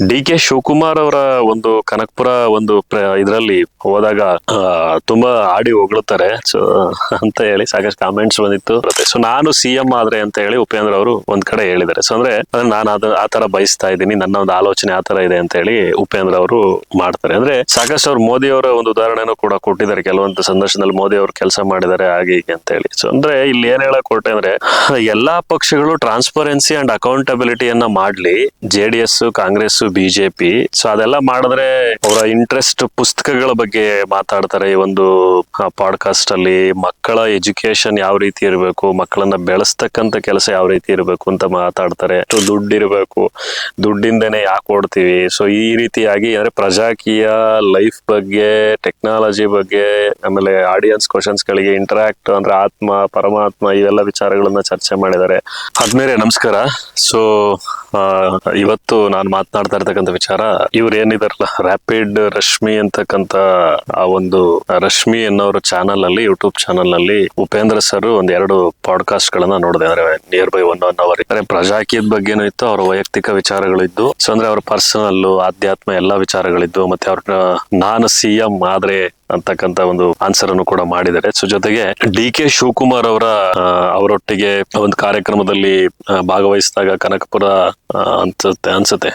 D Shivakumar ಅವರ ಒಂದು ಕನಕಪುರ ಒಂದು ಇದರಲ್ಲಿ ಹೋದಾಗ ತುಂಬಾ ಆಡಿ ಹೊಗಳುತ್ತಾರೆ ಸೊ ಅಂತ ಹೇಳಿ ಸಾಕಷ್ಟು ಕಾಮೆಂಟ್ಸ್ ಬಂದಿತ್ತು. ಸೊ ನಾನು ಸಿಎಂ ಆದ್ರೆ ಅಂತ ಹೇಳಿ ಉಪೇಂದ್ರ ಅವರು ಒಂದ್ ಕಡೆ ಹೇಳಿದ್ದಾರೆ. ಸೊ ಅಂದ್ರೆ ನಾನು ಆತರ ಬಯಸ್ತಾ ಇದ್ದೀನಿ, ನನ್ನ ಒಂದು ಆಲೋಚನೆ ಆತರ ಇದೆ ಅಂತ ಹೇಳಿ ಉಪೇಂದ್ರ ಅವರು ಮಾಡ್ತಾರೆ. ಅಂದ್ರೆ ಸಾಕಷ್ಟು ಅವ್ರು ಮೋದಿ ಅವರ ಒಂದು ಉದಾಹರಣೆನೂ ಕೂಡ ಕೊಟ್ಟಿದ್ದಾರೆ. ಕೆಲವೊಂದು ಸಂದರ್ಶನದಲ್ಲಿ ಮೋದಿ ಅವರು ಕೆಲಸ ಮಾಡಿದ್ದಾರೆ ಹಾಗೆ ಹೀಗೆ ಅಂತ ಹೇಳಿ. ಸೊ ಅಂದ್ರೆ ಇಲ್ಲಿ ಏನ್ ಹೇಳಕ್ ಹೊರಟೆ ಅಂದ್ರೆ ಎಲ್ಲಾ ಪಕ್ಷಗಳು ಟ್ರಾನ್ಸ್ಪರೆನ್ಸಿ ಅಂಡ್ ಅಕೌಂಟಬಿಲಿಟಿಯನ್ನ ಮಾಡ್ಲಿ, ಜೆಡಿಎಸ್, ಕಾಂಗ್ರೆಸ್, ಬಿಜೆಪಿ. ಸೊ ಅದೆಲ್ಲ ಮಾಡಿದ್ರೆ ಅವರ ಇಂಟ್ರೆಸ್ಟ್ ಪುಸ್ತಕಗಳ ಬಗ್ಗೆ ಮಾತಾಡ್ತಾರೆ. ಈ ಒಂದು ಪಾಡ್ಕಾಸ್ಟ್ ಅಲ್ಲಿ ಮಕ್ಕಳ ಎಜುಕೇಶನ್ ಯಾವ ರೀತಿ ಇರಬೇಕು, ಮಕ್ಕಳನ್ನ ಬೆಳೆಸ್ತಕ್ಕಂತ ಕೆಲಸ ಯಾವ ರೀತಿ ಇರಬೇಕು ಅಂತ ಮಾತಾಡ್ತಾರೆ. ದುಡ್ಡು ಇರಬೇಕು, ದುಡ್ಡಿಂದನೇ ಯಾಕೆ ಓಡ್ತೀವಿ. ಸೊ ಈ ರೀತಿಯಾಗಿ ಅಂದ್ರೆ ಪ್ರಜಾಕೀಯ ಲೈಫ್ ಬಗ್ಗೆ, ಟೆಕ್ನಾಲಜಿ ಬಗ್ಗೆ, ಆಮೇಲೆ ಆಡಿಯನ್ಸ್ ಕ್ವಶನ್ಸ್ ಗಳಿಗೆ ಇಂಟರಾಕ್ಟ್ ಅಂದ್ರೆ ಆತ್ಮ ಪರಮಾತ್ಮ ಇವೆಲ್ಲ ವಿಚಾರಗಳನ್ನ ಚರ್ಚೆ ಮಾಡಿದ್ದಾರೆ. ಆದ್ಮೇಲೆ ನಮಸ್ಕಾರ. ಸೊ ಇವತ್ತು ನಾನು ಮಾತನಾಡ್ತಾ ಇರ್ತಕ್ಕಂಥ ವಿಚಾರ, ಇವ್ರು ಏನಿದಾರಲ್ಲ ರ್ಯಾಪಿಡ್ ರಶ್ಮಿ ಅಂತಕ್ಕಂತ ಆ ಒಂದು ರಶ್ಮಿ ಅನ್ನೋರ ಚಾನಲ್ ಅಲ್ಲಿ, ಯೂಟ್ಯೂಬ್ ಚಾನಲ್ ನಲ್ಲಿ ಉಪೇಂದ್ರ ಸರ್ ಒಂದ್ 2 ಪಾಡ್ಕಾಸ್ಟ್ ಗಳನ್ನ ನೋಡಿದೆ. ಅಂದ್ರೆ ನಿಯರ್ ಬೈ 1 hour. ಅಂದ್ರೆ ಪ್ರಜಾಕೀಯದ ಬಗ್ಗೆನೂ ಇತ್ತು, ಅವ್ರ ವೈಯಕ್ತಿಕ ವಿಚಾರಗಳು ಇದ್ದು. ಸೊ ಅಂದ್ರೆ ಅವ್ರ ಪರ್ಸನಲ್ ಆಧ್ಯಾತ್ಮ ಎಲ್ಲಾ ವಿಚಾರಗಳಿದ್ದು. ಮತ್ತೆ ಅವ್ರ ನಾನು ಸಿಎಂ ಆದ್ರೆ ಅಂತಕ್ಕಂತ ಒಂದು ಆನ್ಸರ್ ಅನ್ನು ಕೂಡ ಮಾಡಿದ್ದಾರೆ. ಸೊ ಜೊತೆಗೆ ಡಿ ಶಿವಕುಮಾರ್ ಅವರೊಟ್ಟಿಗೆ ಒಂದು ಕಾರ್ಯಕ್ರಮದಲ್ಲಿ ಭಾಗವಹಿಸಿದಾಗ ಕನಕಪುರ ಅನ್ಸುತ್ತೆ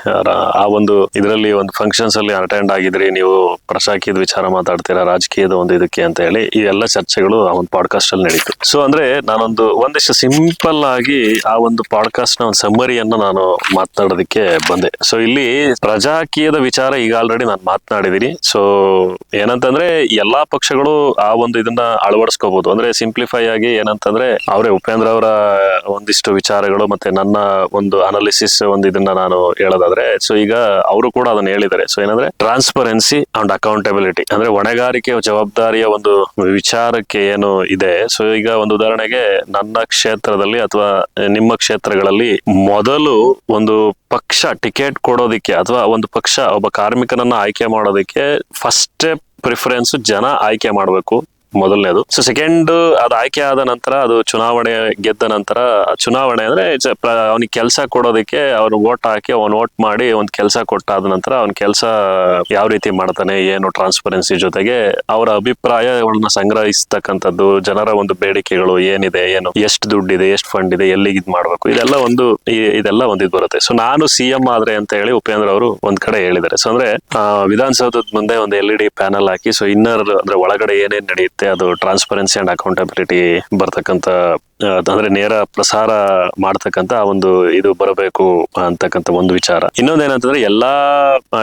ಆ ಒಂದು ಇದರಲ್ಲಿ ಒಂದು ಫಂಕ್ಷನ್ಸ್ ಅಲ್ಲಿ ಅಟೆಂಡ್ ಆಗಿದ್ರಿ ನೀವು, ಪ್ರಜಾಕೀಯದ ವಿಚಾರ ಮಾತಾಡ್ತೀರಾ, ರಾಜಕೀಯದ ಒಂದು ಇದಕ್ಕೆ ಅಂತ ಹೇಳಿ ಈ ಎಲ್ಲ ಚರ್ಚೆಗಳು ಆ ಒಂದು ಪಾಡ್ಕಾಸ್ಟ್ ಅಲ್ಲಿ ನಡೀತು. ಸೊ ಅಂದ್ರೆ ಒಂದಿಷ್ಟು ಸಿಂಪಲ್ ಆಗಿ ಆ ಒಂದು ಪಾಡ್ಕಾಸ್ಟ್ ನ ಒಂದು ಸಮ್ಮರಿಯನ್ನ ನಾನು ಮಾತನಾಡೋದಕ್ಕೆ ಬಂದೆ. ಸೊ ಇಲ್ಲಿ ಪ್ರಜಾಕೀಯದ ವಿಚಾರ ಈಗ ಆಲ್ರೆಡಿ ನಾನು ಮಾತನಾಡಿದೀನಿ. ಸೊ ಏನಂತಂದ್ರೆ ಎಲ್ಲಾ ಪಕ್ಷಗಳು ಆ ಒಂದು ಇದನ್ನ ಅಳವಡಿಸ್ಕೋಬಹುದು. ಅಂದ್ರೆ ಸಿಂಪ್ಲಿಫೈ ಆಗಿ ಏನಂತಂದ್ರೆ ಅವರೇ ಉಪೇಂದ್ರ ಅವರ ಒಂದಿಷ್ಟು ವಿಚಾರಗಳು ಮತ್ತೆ ನನ್ನ ಒಂದು ಅನಾಲಿಸಿಸ್ ಒಂದು ಇದನ್ನ ನಾನು ಹೇಳೋದಾದ್ರೆ, ಸೊ ಈಗ ಅವರು ಕೂಡ ಅದನ್ನ ಹೇಳಿದ್ದಾರೆ. ಸೊ ಏನಂದ್ರೆ ಟ್ರಾನ್ಸ್ಪರೆನ್ಸಿ ಅಂಡ್ ಅಕೌಂಟಬಿಲಿಟಿ ಅಂದ್ರೆ ಹೊಣೆಗಾರಿಕೆ ಜವಾಬ್ದಾರಿಯ ಒಂದು ವಿಚಾರಕ್ಕೆ ಏನು ಇದೆ. ಸೊ ಈಗ ಒಂದು ಉದಾಹರಣೆಗೆ ನನ್ನ ಕ್ಷೇತ್ರದಲ್ಲಿ ಅಥವಾ ನಿಮ್ಮ ಕ್ಷೇತ್ರಗಳಲ್ಲಿ ಮೊದಲು ಒಂದು ಪಕ್ಷ ಟಿಕೆಟ್ ಕೊಡೋದಿಕ್ಕೆ ಅಥವಾ ಒಂದು ಪಕ್ಷ ಒಬ್ಬ ಕಾರ್ಮಿಕನನ್ನ ಆಯ್ಕೆ ಮಾಡೋದಕ್ಕೆ ಫಸ್ಟ್ ಪ್ರಿಫರೆನ್ಸ್ ಜನ ಆಯ್ಕೆ ಮಾಡಬೇಕು, ಮೊದಲನೇದು. ಸೊ ಸೆಕೆಂಡ್ ಅದು ಆಯ್ಕೆ ಆದ ನಂತರ, ಅದು ಚುನಾವಣೆ ಗೆದ್ದ ನಂತರ, ಚುನಾವಣೆ ಅಂದ್ರೆ ಅವನಿಗೆ ಕೆಲಸ ಕೊಡೋದಕ್ಕೆ ಅವ್ರು ವೋಟ್ ಹಾಕಿ ಅವ್ನು ವೋಟ್ ಮಾಡಿ ಒಂದ್ ಕೆಲಸ ಕೊಟ್ಟಾದ ನಂತರ ಅವ್ನ ಕೆಲಸ ಯಾವ ರೀತಿ ಮಾಡ್ತಾನೆ, ಏನು ಟ್ರಾನ್ಸ್ಪರೆನ್ಸಿ ಜೊತೆಗೆ ಅವರ ಅಭಿಪ್ರಾಯಗಳನ್ನ ಸಂಗ್ರಹಿಸ್ತಕ್ಕಂಥದ್ದು, ಜನರ ಒಂದು ಬೇಡಿಕೆಗಳು ಏನಿದೆ, ಏನು ಎಷ್ಟು ದುಡ್ಡಿದೆ, ಎಷ್ಟು ಫಂಡ್ ಇದೆ, ಎಲ್ಲಿಗೆ ಇದ್ ಮಾಡ್ಬೇಕು, ಇದೆಲ್ಲ ಒಂದು ಇದು ಬರುತ್ತೆ. ಸೊ ನಾನು ಸಿಎಂ ಆದ್ರೆ ಅಂತ ಹೇಳಿ ಉಪೇಂದ್ರ ಅವರು ಒಂದ್ ಕಡೆ ಹೇಳಿದ್ದಾರೆ. ಸೊ ಅಂದ್ರೆ ವಿಧಾನಸೌಧದ ಮುಂದೆ ಒಂದು LED ಪ್ಯಾನಲ್ ಹಾಕಿ, ಸೊ ಇನ್ನರ್ ಅಂದ್ರೆ ಒಳಗಡೆ ಏನೇನ್ ನಡೆಯುತ್ತೆ ಅದು ಟ್ರಾನ್ಸ್ಪರೆನ್ಸಿ ಅಂಡ್ ಅಕೌಂಟಬಿಲಿಟಿ ಬರ್ತಕ್ಕಂತ, ಅಂದ್ರೆ ನೇರ ಪ್ರಸಾರ ಮಾಡ್ತಕ್ಕಂತ ಒಂದು ಇದು ಬರಬೇಕು ಅಂತಕ್ಕಂಥ ಒಂದು ವಿಚಾರ. ಇನ್ನೊಂದೇನಂತಂದ್ರೆ ಎಲ್ಲಾ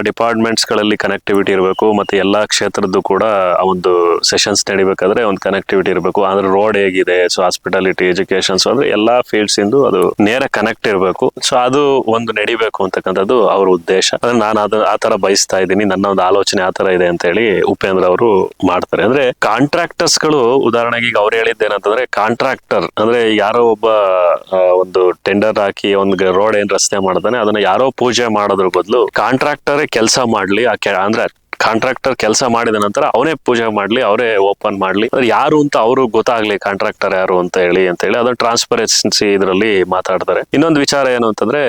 ಡಿಪಾರ್ಟ್ಮೆಂಟ್ಸ್ ಗಳಲ್ಲಿ ಕನೆಕ್ಟಿವಿಟಿ ಇರಬೇಕು, ಮತ್ತೆ ಎಲ್ಲಾ ಕ್ಷೇತ್ರದ್ದು ಕೂಡ ಆ ಒಂದು ಸೆಷನ್ಸ್ ನಡಿಬೇಕಾದ್ರೆ ಒಂದು ಕನೆಕ್ಟಿವಿಟಿ ಇರಬೇಕು. ಅಂದ್ರೆ ರೋಡ್ ಹೇಗಿದೆ, ಸೊ ಹಾಸ್ಪಿಟಾಲಿಟಿ, ಎಜುಕೇಶನ್, ಸೊ ಅಂದ್ರೆ ಎಲ್ಲಾ ಫೀಲ್ಡ್ಸ್ ಇಂದು ಅದು ನೇರ ಕನೆಕ್ಟ್ ಇರಬೇಕು. ಸೊ ಅದು ಒಂದು ನಡಿಬೇಕು ಅಂತಕ್ಕಂಥದ್ದು ಅವ್ರ ಉದ್ದೇಶ. ಅಂದ್ರೆ ನಾನು ಆತರ ಬಯಸ್ತಾ ಇದ್ದೀನಿ, ನನ್ನ ಒಂದು ಆಲೋಚನೆ ಆತರ ಇದೆ ಅಂತ ಹೇಳಿ ಉಪೇಂದ್ರ ಅವರು ಮಾಡ್ತಾರೆ. ಅಂದ್ರೆ ಕಾಂಟ್ರಾಕ್ಟರ್ಸ್ ಗಳು ಉದಾಹರಣೆಗೆ ಈಗ ಅವ್ರು ಹೇಳಿದ್ದೇನಂತಂದ್ರೆ, ಕಾಂಟ್ರಾಕ್ಟರ್ ಅಂದ್ರೆ ಯಾರೋ ಒಬ್ಬ ಒಂದು ಟೆಂಡರ್ ಹಾಕಿ ಒಂದು ರೋಡ್ ಏನ್ ರಸ್ತೆ ಮಾಡ್ತಾನೆ, ಅದನ್ನ ಯಾರೋ ಪೂಜೆ ಮಾಡೋದ್ರ ಬದಲು ಕಾಂಟ್ರಾಕ್ಟರ್ ಕೆಲಸ ಮಾಡ್ಲಿ. ಅಂದ್ರೆ ಕಾಂಟ್ರಾಕ್ಟರ್ ಕೆಲಸ ಮಾಡಿದ ನಂತರ ಅವನೇ ಪೂಜೆ ಮಾಡ್ಲಿ, ಅವರೇ ಓಪನ್ ಮಾಡ್ಲಿ, ಯಾರು ಅಂತ ಅವರು ಗೊತ್ತಾಗ್ಲಿ ಕಾಂಟ್ರಾಕ್ಟರ್ ಯಾರು ಅಂತ ಹೇಳಿ ಅದನ್ನ ಟ್ರಾನ್ಸ್ಪರೆನ್ಸಿ ಇದರಲ್ಲಿ ಮಾತಾಡ್ತಾರೆ. ಇನ್ನೊಂದು ವಿಚಾರ ಏನು ಅಂತಂದ್ರೆ,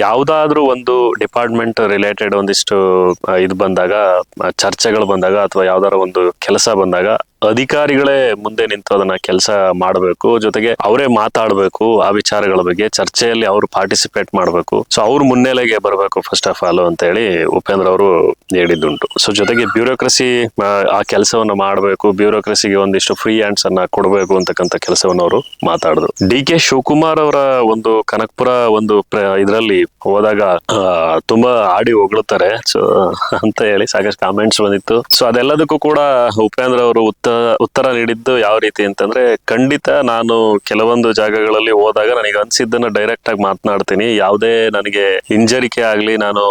ಯಾವ್ದಾದ್ರು ಒಂದು ಡಿಪಾರ್ಟ್ಮೆಂಟ್ ರಿಲೇಟೆಡ್ ಒಂದಿಷ್ಟು ಇದು ಬಂದಾಗ, ಚರ್ಚೆಗಳು ಬಂದಾಗ ಅಥವಾ ಯಾವ್ದಾರ ಒಂದು ಕೆಲಸ ಬಂದಾಗ ಅಧಿಕಾರಿಗಳೇ ಮುಂದೆ ನಿಂತು ಅದನ್ನ ಕೆಲಸ ಮಾಡಬೇಕು, ಜೊತೆಗೆ ಅವರೇ ಮಾತಾಡ್ಬೇಕು ಆ ವಿಚಾರಗಳ ಬಗ್ಗೆ, ಚರ್ಚೆಯಲ್ಲಿ ಅವರು ಪಾರ್ಟಿಸಿಪೇಟ್ ಮಾಡ್ಬೇಕು. ಸೊ ಅವ್ರ ಮುನ್ನೆಲೆಗೆ ಬರಬೇಕು ಫಸ್ಟ್ ಆಫ್ ಆಲ್ ಅಂತ ಹೇಳಿ ಉಪೇಂದ್ರ ಅವರು ಹೇಳಿದ್ದುಂಟು. ಸೊ ಜೊತೆಗೆ ಬ್ಯೂರೋಕ್ರಸಿ ಆ ಕೆಲಸವನ್ನ ಮಾಡಬೇಕು, ಬ್ಯೂರೋಕ್ರಸಿಗೆ ಒಂದಿಷ್ಟು ಫ್ರೀ ಹ್ಯಾಂಡ್ಸ್ ಅನ್ನ ಕೊಡಬೇಕು ಅಂತಕ್ಕಂಥ ಕೆಲಸವನ್ನು ಅವರು ಮಾತಾಡಿದ್ರು. ಡಿ ಶಿವಕುಮಾರ್ ಅವರ ಒಂದು ಕನಕಪುರ ಒಂದು ಇದರಲ್ಲಿ ಹೋದಾಗ ತುಂಬಾ ಆಡಿ ಹೊಗಳುತ್ತಾರೆ ಸೊ ಅಂತ ಹೇಳಿ ಸಾಕಷ್ಟು ಕಾಮೆಂಟ್ಸ್ ಬಂದಿತ್ತು. ಸೊ ಅದೆಲ್ಲದಕ್ಕೂ ಕೂಡ ಉಪೇಂದ್ರ ಅವರು ಉತ್ತರ ನೀಡಿದ್ದು ಯಾವ ರೀತಿ ಅಂತಂದ್ರೆ, ಖಂಡಿತ ನಾನು ಕೆಲವೊಂದು ಜಾಗಗಳಲ್ಲಿ ಹೋದಾಗ ನನಗೆ ಅನ್ಸಿದ್ದನ್ನ ಡೈರೆಕ್ಟ್ ಆಗಿ ಮಾತನಾಡ್ತೀನಿ. ಯಾವುದೇ ನನಗೆ ಹಿಂಜರಿಕೆ ಆಗ್ಲಿ, ನಾನು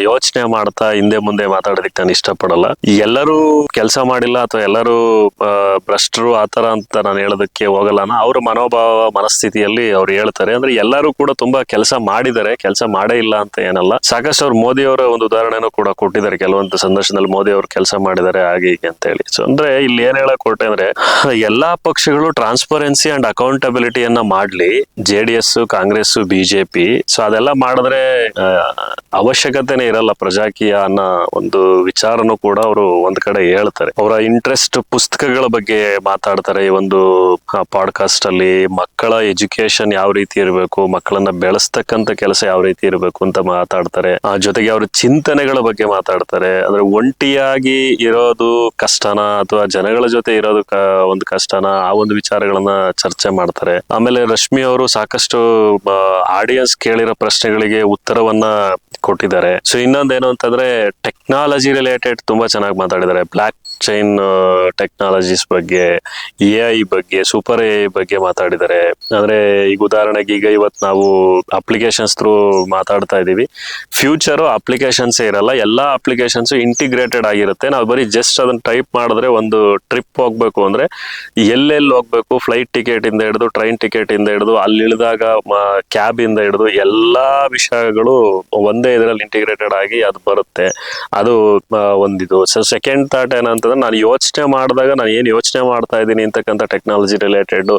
ಯೋಚನೆ ಮಾಡ್ತಾ ಹಿಂದೆ ಮುಂದೆ ಮಾತಾಡೋದಕ್ಕೆ ನಾನು ಇಷ್ಟಪಡಲ್ಲ. ಎಲ್ಲರೂ ಕೆಲಸ ಮಾಡಿಲ್ಲ ಅಥವಾ ಎಲ್ಲರೂ ಭ್ರಷ್ಟರು ಆತರ ಅಂತ ನಾನು ಹೇಳೋದಕ್ಕೆ ಹೋಗಲ್ಲ. ಅವ್ರ ಮನೋಭಾವ ಮನಸ್ಥಿತಿಯಲ್ಲಿ ಅವ್ರು ಹೇಳ್ತಾರೆ. ಅಂದ್ರೆ ಎಲ್ಲರೂ ಕೂಡ ತುಂಬಾ ಕೆಲಸ ಮಾಡಿದ್ದಾರೆ, ಕೆಲಸ ಮಾಡೇ ಇಲ್ಲ ಅಂತ ಏನಲ್ಲ. ಸಾಕಷ್ಟು ಅವ್ರು ಮೋದಿ ಅವರ ಒಂದು ಉದಾಹರಣೆನೂ ಕೂಡ ಕೊಟ್ಟಿದ್ದಾರೆ. ಕೆಲವೊಂದು ಸಂದರ್ಶನದಲ್ಲಿ ಮೋದಿ ಅವರು ಕೆಲಸ ಮಾಡಿದ್ದಾರೆ ಹಾಗೆ ಹೀಗೆ ಅಂತ ಹೇಳಿ. ಸೊ ಅಂದ್ರೆ ಅಂದ್ರೆ ಇಲ್ಲಿ ಏನ್ ಹೇಳಕ್ ಹೊರಟೆ ಅಂದ್ರೆ ಎಲ್ಲಾ ಪಕ್ಷಗಳು ಟ್ರಾನ್ಸ್ಪರೆನ್ಸಿ ಅಂಡ್ ಅಕೌಂಟಬಿಲಿಟಿಯನ್ನ ಮಾಡ್ಲಿ, JDS, ಕಾಂಗ್ರೆಸ್, BJP. ಸೊ ಅದೆಲ್ಲ ಮಾಡಿದ್ರೆ ಅವಶ್ಯಕತೆನೇ ಇರಲ್ಲ ಪ್ರಜಾಕೀಯ ಅನ್ನೋ ಒಂದು ವಿಚಾರನೂ ಕೂಡ ಅವರು ಒಂದ್ ಕಡೆ ಹೇಳ್ತಾರೆ. ಅವರ ಇಂಟ್ರೆಸ್ಟ್ ಪುಸ್ತಕಗಳ ಬಗ್ಗೆ ಮಾತಾಡ್ತಾರೆ ಈ ಒಂದು ಪಾಡ್ಕಾಸ್ಟ್ ಅಲ್ಲಿ. ಮಕ್ಕಳ ಎಜುಕೇಶನ್ ಯಾವ ರೀತಿ ಇರಬೇಕು, ಮಕ್ಕಳನ್ನ ಬೆಳೆಸ್ತಕ್ಕಂತ ಕೆಲಸ ಯಾವ ರೀತಿ ಇರಬೇಕು ಅಂತ ಮಾತಾಡ್ತಾರೆ. ಜೊತೆಗೆ ಅವ್ರ ಚಿಂತನೆಗಳ ಬಗ್ಗೆ ಮಾತಾಡ್ತಾರೆ. ಅಂದ್ರೆ ಒಂಟಿಯಾಗಿ ಇರೋದು ಕಷ್ಟನಾ ಅಥವಾ ಜನಗಳ ಜೊತೆ ಇರೋದು ಒಂದು ಕಷ್ಟನಾ, ಆ ಒಂದು ವಿಚಾರಗಳನ್ನ ಚರ್ಚೆ ಮಾಡ್ತಾರೆ. ಆಮೇಲೆ ರಶ್ಮಿ ಅವರು ಸಾಕಷ್ಟು ಆಡಿಯನ್ಸ್ ಕೇಳಿರೋ ಪ್ರಶ್ನೆಗಳಿಗೆ ಉತ್ತರವನ್ನ ಕೊಟ್ಟಿದ್ದಾರೆ. ಸೊ ಇನ್ನೊಂದೇನು ಅಂತಂದ್ರೆ ಟೆಕ್ನಾಲಜಿ ರಿಲೇಟೆಡ್ ತುಂಬಾ ಚೆನ್ನಾಗಿ ಮಾತಾಡಿದ್ದಾರೆ. ಬ್ಲಾಕ್ ಚೈನ್ ಟೆಕ್ನಾಲಜೀಸ್ ಬಗ್ಗೆ, AI ಬಗ್ಗೆ, ಸೂಪರ್ AI ಬಗ್ಗೆ ಮಾತಾಡಿದ್ದಾರೆ. ಅಂದ್ರೆ ಈಗ ಉದಾಹರಣೆಗೆ ಈಗ ಇವತ್ತು ನಾವು ಅಪ್ಲಿಕೇಶನ್ಸ್ ಥ್ರೂ ಮಾತಾಡ್ತಾ ಇದೀವಿ. ಫ್ಯೂಚರ್ ಅಪ್ಲಿಕೇಶನ್ಸ್ ಇರಲ್ಲ, ಎಲ್ಲಾ ಅಪ್ಲಿಕೇಶನ್ಸ್ ಇಂಟಿಗ್ರೇಟೆಡ್ ಆಗಿರುತ್ತೆ. ನಾವು ಬರೀ ಜಸ್ಟ್ ಅದನ್ನ ಟೈಪ್ ಮಾಡಿದ್ರೆ ಒಂದು ಟ್ರಿಪ್ ಹೋಗ್ಬೇಕು ಅಂದ್ರೆ ಎಲ್ಲೆಲ್ಲಿ ಹೋಗ್ಬೇಕು, ಫ್ಲೈಟ್ ಟಿಕೆಟ್ ಇಂದ ಹಿಡಿದು ಟ್ರೈನ್ ಟಿಕೆಟ್ ಇಂದ ಹಿಡಿದು ಅಲ್ಲಿ ಇಳಿದಾಗ ಕ್ಯಾಬ್ ಇಂದ ಹಿಡಿದು ಎಲ್ಲಾ ವಿಷಯಗಳು ಒಂದೇ ಇದರಲ್ಲಿ ಇಂಟಿಗ್ರೇಟೆಡ್ ಆಗಿ ಅದು ಬರುತ್ತೆ. ಅದು ಒಂದಿದು. ಸೊ ಸೆಕೆಂಡ್ ಥಾಟ್ ಏನಂತಂದ್ರೆ ನಾನು ಯೋಚನೆ ಮಾಡಿದಾಗ ನಾನು ಏನ್ ಯೋಚನೆ ಮಾಡ್ತಾ ಇದ್ದೀನಿ ಅಂತಕ್ಕಂಥ ಟೆಕ್ನಾಲಜಿ ರಿಲೇಟೆಡ್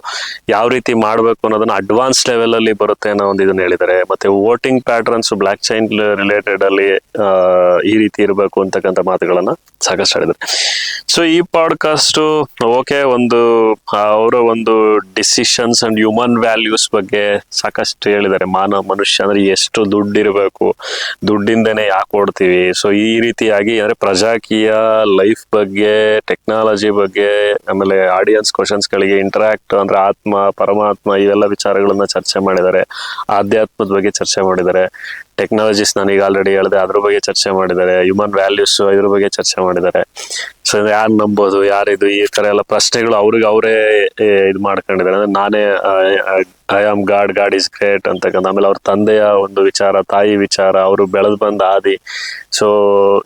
ಯಾವ ರೀತಿ ಮಾಡ್ಬೇಕು ಅನ್ನೋದನ್ನ ಅಡ್ವಾನ್ಸ್ ಲೆವೆಲ್ ಅಲ್ಲಿ ಬರುತ್ತೆ ಅನ್ನೋ ಒಂದು ಇದನ್ನ ಹೇಳಿದ್ದಾರೆ. ಮತ್ತೆ voting patterns blockchain related ಅಲ್ಲಿ ಈ ರೀತಿ ಇರಬೇಕು ಅಂತಕ್ಕಂಥ ಮಾತುಗಳನ್ನ ಸಾಕಷ್ಟು ಹೇಳಿದ್ದಾರೆ. ಸೊ ಈ ಪಾಡ್ಕಾಸ್ಟ್ ಓಕೆ, ಒಂದು ಅವರ ಒಂದು ಡಿಸಿಷನ್ಸ್ ಅಂಡ್ ಹ್ಯೂಮನ್ ವ್ಯಾಲ್ಯೂಸ್ ಬಗ್ಗೆ ಸಾಕಷ್ಟು ಹೇಳಿದ್ದಾರೆ. ಮನುಷ್ಯ ಅಂದ್ರೆ ಎಷ್ಟು ದುಡ್ಡು ಇರಬೇಕು, ದುಡ್ಡಿಂದನೇ ಯಾಕೆ ಓಡ್ತೀವಿ. ಸೊ ಈ ರೀತಿಯಾಗಿ ಅಂದ್ರೆ ಪ್ರಜಾಕೀಯ ಲೈಫ್ ಬಗ್ಗೆ, ಟೆಕ್ನಾಲಜಿ ಬಗ್ಗೆ, ಆಮೇಲೆ ಆಡಿಯನ್ಸ್ ಕ್ವಶನ್ಸ್ ಗಳಿಗೆ ಇಂಟರಾಕ್ಟ್ ಅಂದ್ರೆ ಆತ್ಮ, ಪರಮಾತ್ಮ, ಇವೆಲ್ಲ ವಿಚಾರಗಳನ್ನ ಚರ್ಚೆ ಮಾಡಿದ್ದಾರೆ. ಆಧ್ಯಾತ್ಮದ ಬಗ್ಗೆ ಚರ್ಚೆ ಮಾಡಿದ್ದಾರೆ. ಟೆಕ್ನಾಲಜೀಸ್ ನಾನೀಗ ಆಲ್ರೆಡಿ ಹೇಳಿದೆ, ಅದ್ರ ಬಗ್ಗೆ ಚರ್ಚೆ ಮಾಡಿದ್ದಾರೆ. ಹ್ಯೂಮನ್ ವ್ಯಾಲ್ಯೂಸ್ ಇದ್ರ ಬಗ್ಗೆ ಚರ್ಚೆ ಮಾಡಿದ್ದಾರೆ. ಸೊ ಯಾರು ನಂಬೋದು, ಯಾರಿದು, ಈ ತರ ಎಲ್ಲ ಪ್ರಶ್ನೆಗಳು ಅವ್ರಿಗೆ ಅವರೇ ಇದು ಮಾಡ್ಕೊಂಡಿದ್ದಾರೆ. ಅಂದ್ರೆ ನಾನೇ I am god, god is great ಅಂತಕ್ಕಂಥ. ಆಮೇಲೆ ಅವ್ರ ತಂದೆಯ ಒಂದು ವಿಚಾರ, ತಾಯಿ ವಿಚಾರ, ಅವರು ಬೆಳೆದು ಬಂದ ಆದಿ. ಸೊ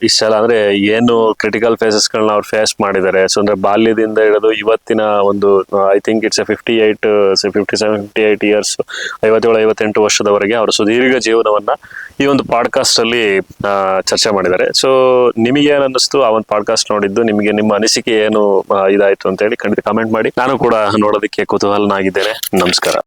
ಇಷ್ಟೆಲ್ಲ ಅಂದ್ರೆ ಏನು ಕ್ರಿಟಿಕಲ್ ಫೇಸಸ್ಗಳನ್ನ ಅವ್ರು ಫೇಸ್ ಮಾಡಿದ್ದಾರೆ. ಸೊ ಅಂದ್ರೆ ಬಾಲ್ಯದಿಂದ ಹಿಡಿದು ಇವತ್ತಿನ ಒಂದು ಐ ಥಿಂಕ್ ಇಟ್ಸ್ 57-58 ಇಯರ್ಸ್, 57-58 ವರ್ಷದವರೆಗೆ ಅವರ ಸುದೀರ್ಘ ಜೀವನವನ್ನ ಈ ಒಂದು ಪಾಡ್ಕಾಸ್ಟ್ ಅಲ್ಲಿ ಚರ್ಚೆ ಮಾಡಿದ್ದಾರೆ. ಸೊ ನಿಮಗೆ ಏನ್ ಅನ್ನಿಸ್ತು ಆ ಒಂದು ಪಾಡ್ಕಾಸ್ಟ್ ನೋಡಿದ್ದು? ನಿಮಗೆ ನಿಮ್ಮ ಅನಿಸಿಕೆ ಏನು ಇದಾಯ್ತು ಅಂತ ಹೇಳಿ ಖಂಡಿತ ಕಮೆಂಟ್ ಮಾಡಿ. ನಾನು ಕೂಡ ನೋಡೋದಕ್ಕೆ ಕುತೂಹಲನಾಗಿದ್ದೇನೆ. ನಮಸ್ಕಾರ.